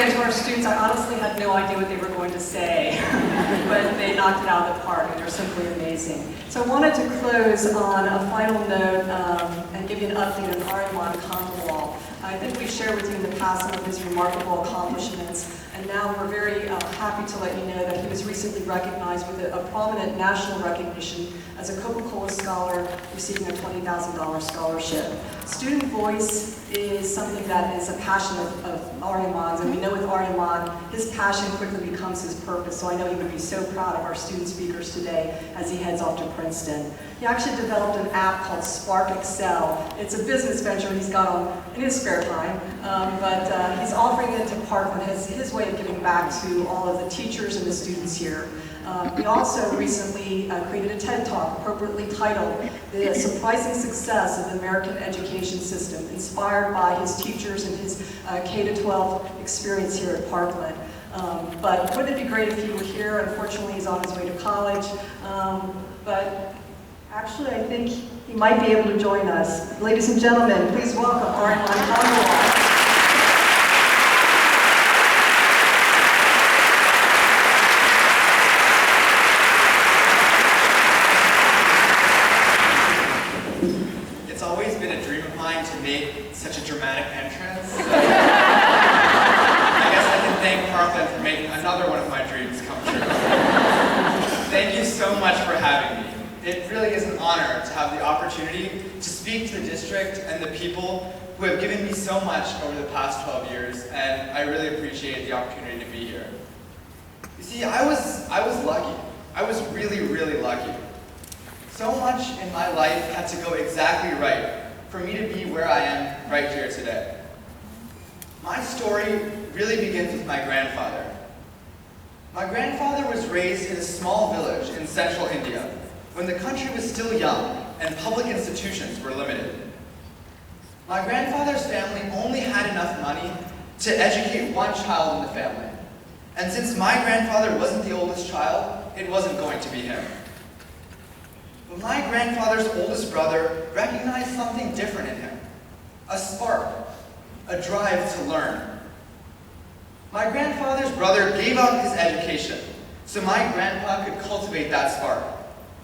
again to our students. I honestly had no idea what they were going to say, but they knocked it out of the park, and they're simply amazing. So I wanted to close on a final note and give you an update on Aryaman Khandelwal. I think we've shared with you in the past some of his remarkable accomplishments, and now we're very happy to let you know that he was recently recognized with a prominent national recognition as a Coca-Cola Scholar, receiving a $20,000 scholarship. Student voice is something that is a passion of Aryaman's, and we know with Aryaman, his passion quickly becomes his purpose, so I know he would be so proud of our student speakers today as he heads off to Princeton. He actually developed an app called Spark Excel. It's a business venture he's got on in his spare time, but he's offering it to Parkland as his way of giving back to all of the teachers and the students here. He also recently created a TED Talk appropriately titled The Surprising Success of the American Education System, inspired by his teachers and his K-12 experience here at Parkland. But wouldn't it be great if he were here? Unfortunately, he's on his way to college. But actually, I think he might be able to join us. Ladies and gentlemen, please welcome Aryaman Khandelwal. Such a dramatic entrance. I guess I can thank Parkland for making another one of my dreams come true. Thank you so much for having me. It really is an honor to have the opportunity to speak to the district and the people who have given me so much over the past 12 years, and I really appreciate the opportunity to be here. You see, I was lucky. I was really, really lucky. So much in my life had to go exactly right for me to be where I am right here today. My story really begins with my grandfather. My grandfather was raised in a small village in central India when the country was still young and public institutions were limited. My grandfather's family only had enough money to educate one child in the family. And since my grandfather wasn't the oldest child, it wasn't going to be him. But my grandfather's oldest brother recognized something different in him. A spark, a drive to learn. My grandfather's brother gave up his education so my grandpa could cultivate that spark.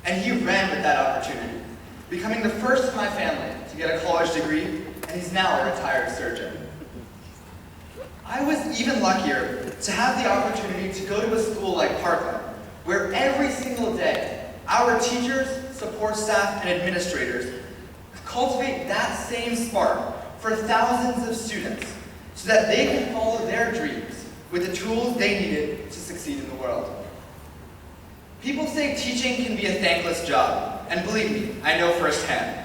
And he ran with that opportunity, becoming the first in my family to get a college degree, and he's now a retired surgeon. I was even luckier to have the opportunity to go to a school like Parkland, where every single day, our teachers, support staff, and administrators cultivate that same spark for thousands of students so that they can follow their dreams with the tools they needed to succeed in the world. People say teaching can be a thankless job, and believe me, I know firsthand.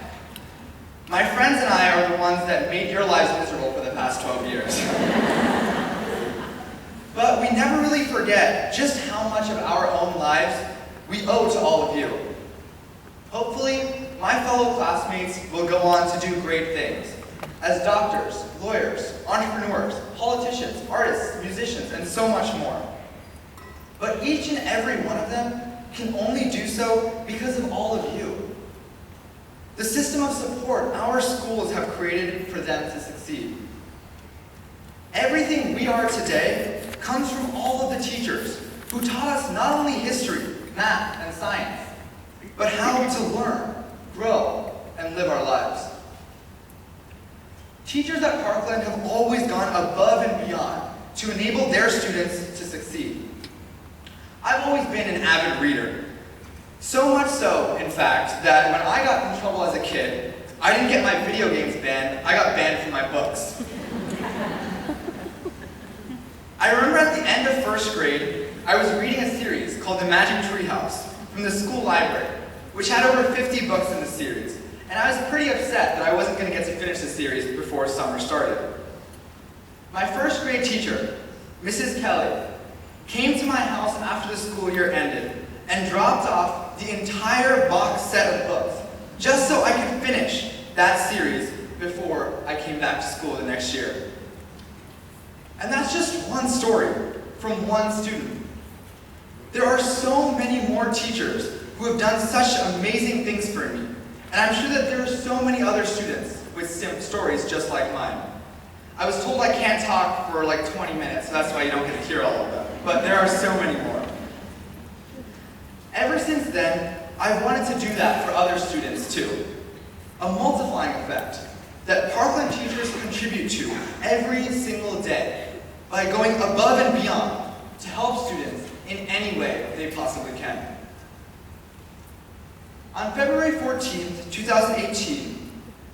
My friends and I are the ones that made your lives miserable for the past 12 years. But we never really forget just how much of our own lives we owe to all of you. Hopefully, my fellow classmates will go on to do great things as doctors, lawyers, entrepreneurs, politicians, artists, musicians, and so much more. But each and every one of them can only do so because of all of you. The system of support our schools have created for them to succeed. Everything we are today comes from all of the teachers who taught us not only history, math, and science, but how to learn, grow, and live our lives. Teachers at Parkland have always gone above and beyond to enable their students to succeed. I've always been an avid reader. So much so, in fact, that when I got in trouble as a kid, I didn't get my video games banned, I got banned from my books. I remember at the end of first grade, I was reading a series called The Magic Treehouse from the school library, which had over 50 books in the series, and I was pretty upset that I wasn't going to get to finish the series before summer started. My first grade teacher, Mrs. Kelly, came to my house after the school year ended and dropped off the entire box set of books just so I could finish that series before I came back to school the next year. And that's just one story from one student. There are so many more teachers who have done such amazing things for me, and I'm sure that there are so many other students with stories just like mine. I was told I can't talk for like 20 minutes, so that's why you don't get to hear all of them. But there are so many more. Ever since then, I've wanted to do that for other students too. A multiplying effect that Parkland teachers contribute to every single day by going above and beyond to help students in any way they possibly can. On February 14th, 2018,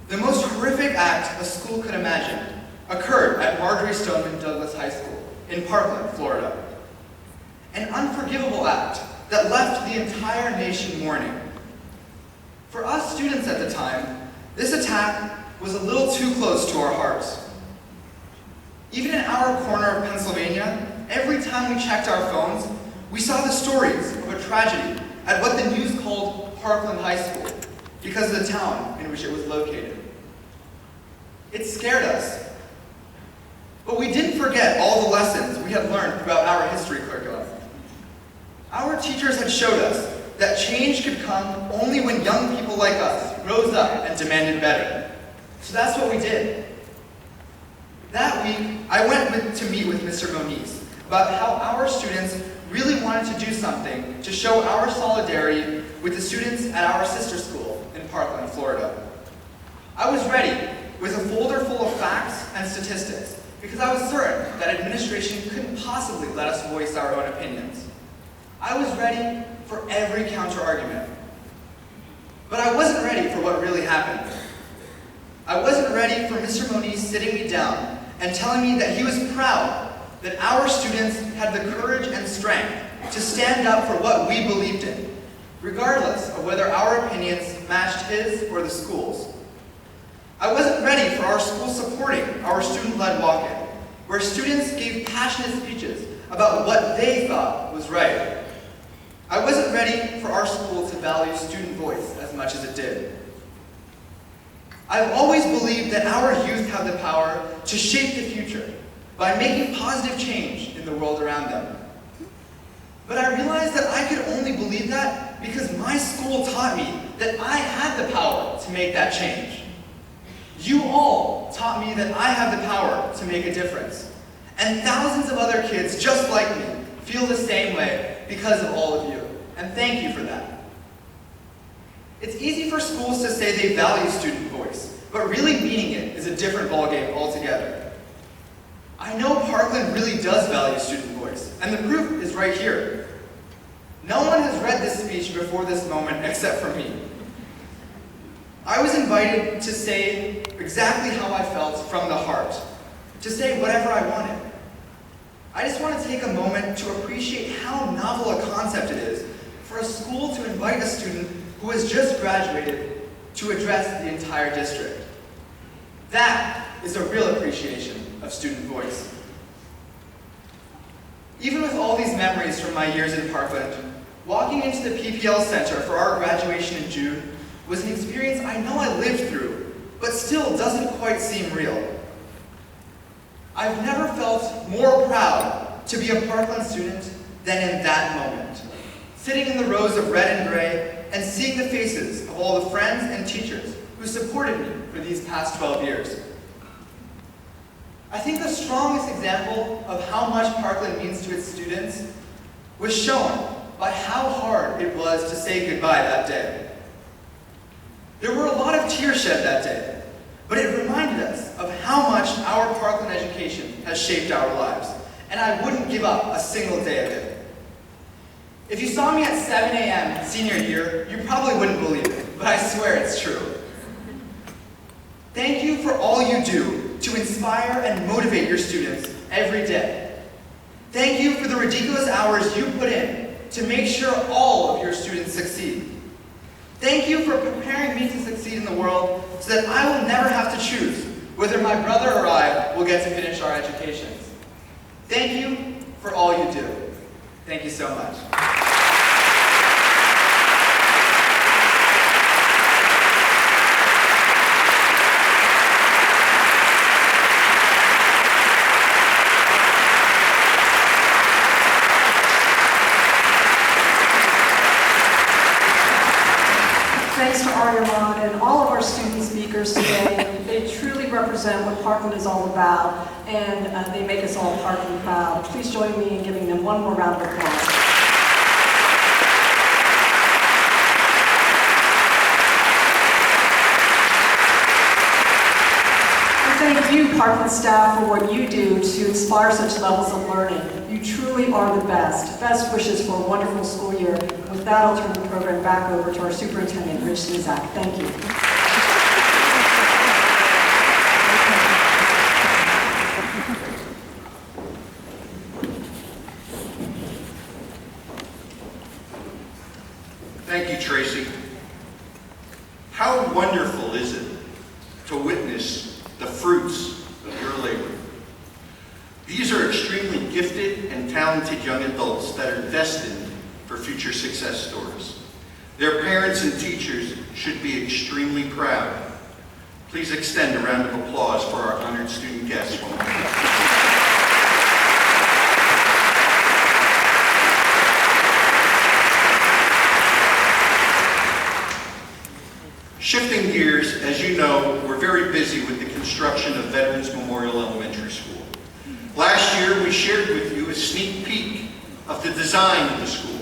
the most horrific act a school could imagine occurred at Marjorie Stoneman Douglas High School in Parkland, Florida. An unforgivable act that left the entire nation mourning. For us students at the time, this attack was a little too close to our hearts. Even in our corner of Pennsylvania, every time we checked our phones, we saw the stories of a tragedy at what the news called Parkland High School because of the town in which it was located. It scared us. But we didn't forget all the lessons we had learned throughout our history curriculum. Our teachers had showed us that change could come only when young people like us rose up and demanded better. So that's what we did. That week, I went to meet with Mr. Moniz about how our students really wanted to do something to show our solidarity with the students at our sister school in Parkland, Florida. I was ready with a folder full of facts and statistics because I was certain that administration couldn't possibly let us voice our own opinions. I was ready for every counter-argument. But I wasn't ready for what really happened. I wasn't ready for Mr. Moniz sitting me down and telling me that he was proud that our students had the courage and strength to stand up for what we believed in, regardless of whether our opinions matched his or the school's. I wasn't ready for our school supporting our student-led walk-in, where students gave passionate speeches about what they thought was right. I wasn't ready for our school to value student voice as much as it did. I've always believed that our youth have the power to shape the future by making positive change in the world around them. But I realized that I could only believe that because my school taught me that I had the power to make that change. You all taught me that I have the power to make a difference. And thousands of other kids just like me feel the same way because of all of you. And thank you for that. It's easy for schools to say they value student voice, but really meaning it is a different ballgame altogether. I know Parkland really does value student voice, and the proof is right here. No one has read this speech before this moment except for me. I was invited to say exactly how I felt from the heart, to say whatever I wanted. I just want to take a moment to appreciate how novel a concept it is for a school to invite a student who has just graduated to address the entire district. That is a real appreciation of student voice. Even with all these memories from my years in Parkland, walking into the PPL Center for our graduation in June was an experience I know I lived through, but still doesn't quite seem real. I've never felt more proud to be a Parkland student than in that moment, sitting in the rows of red and gray and seeing the faces of all the friends and teachers who supported me for these past 12 years. I think the strongest example of how much Parkland means to its students was shown by how hard it was to say goodbye that day. There were a lot of tears shed that day, but it reminded us of how much our Parkland education has shaped our lives, and I wouldn't give up a single day of it. If you saw me at 7 a.m. senior year, you probably wouldn't believe it, but I swear it's true. Thank you for all you do to inspire and motivate your students every day. Thank you for the ridiculous hours you put in to make sure all of your students succeed. Thank you for preparing me to succeed in the world so that I will never have to choose whether my brother or I will get to finish our educations. Thank you for all you do. Thank you so much. Thanks to Aryaman and all of our student speakers today. They truly represent what Parkland is all about, and they make us all Parkland proud. Please join me in giving them one more round of applause. Thank you, Parkland staff, for what you do to inspire such levels of learning. You truly are the best. Best wishes for a wonderful school year. With that, I'll turn the program back over to our superintendent, Rich Slezak. Thank you. Thank you, Tracy. How wonderful is it to witness the fruits of your labor. These are extremely gifted and talented young adults that are destined for future success stories. Their parents and teachers should be extremely proud. Please extend a round of applause for our honored student guests. Shifting gears, as you know, we're very busy with the construction of Veterans Memorial Elementary School. Last year, we shared with you a sneak peek of the design of the school.